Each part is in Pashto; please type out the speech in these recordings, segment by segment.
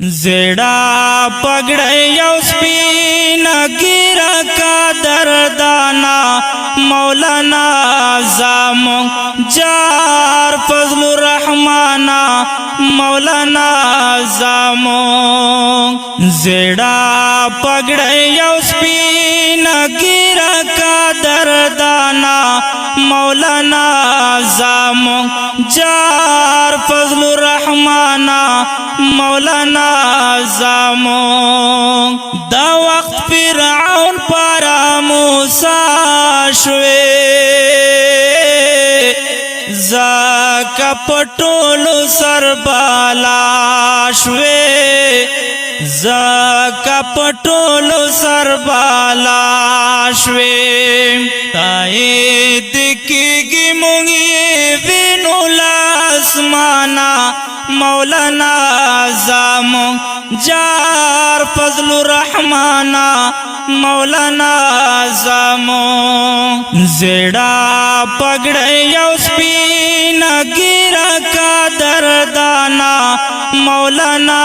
زیڑا پگڑے یو سپین گیرا کا دردانا مولانا زامو جار فضل الرحمانا مولانا زامو زیڑا پگڑے یو سپین گیرا کا دردانا مولانا زامو جار فضل الرحمانا مولانا زامو دا وقت فرعون پارا موسیٰ شوے زکا پٹولو سربالا شوے زکا پٹولو سربالا شوے تائید کی گی مونگی وینو لاسمانا مولانا زامو جار فضل الرحمانا مولانا زامو زیڑا پگڑے یو سپین گیرا کا دردانا مولانا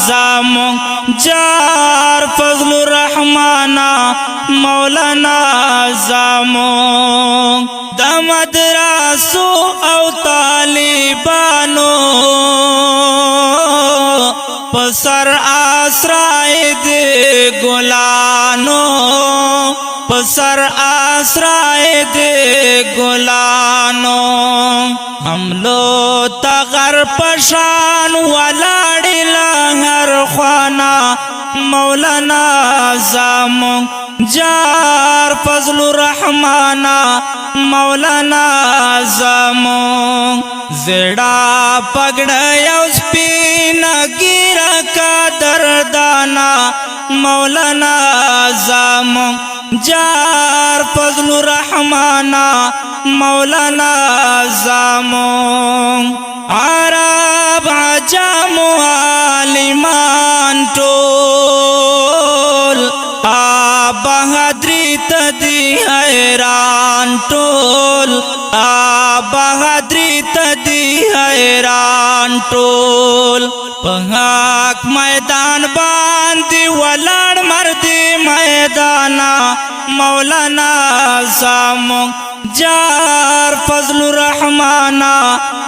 زامو جار فضل الرحمانا مولانا زامو دا مدرسو او طالبانو پسر آسرائی دے گلانو پسر آسرائی دے گلانو حملو تغر پشان ولاڑی لہر خوانا مولانا زامو جار فضل الرحمانا مولانا زامو زیڑا پگڑا یو سپین گیرا کا دردانا مولانا زامو جار فضل الرحمانا مولانا زامو عرب عجام عالمان ٹول بہادری تدی حیران ٹول بہادری تدی حیران ٹول پہاک میدان باندی ولڑ مردی میدانا مولانا زامو جار فضل الرحمانا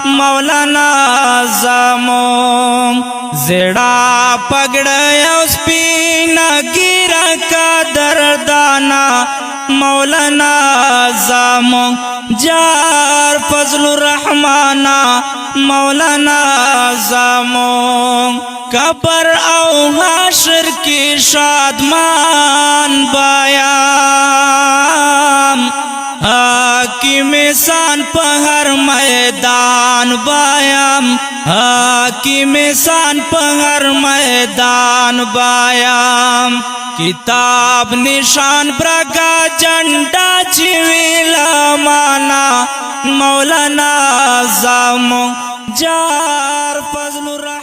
مولانا زامو زیڑا پگڑے سپین گیرا کا دردانا مولانا زامو جار فضل الرحمانا مولانا زامو قبر او حشر کی شادمان بیان حاکم سان پہر میدان بایم حاکم سان پہر میدان بایم کتاب نشان برگا جنڈا چویلا مانا مولانا زامو جار فضل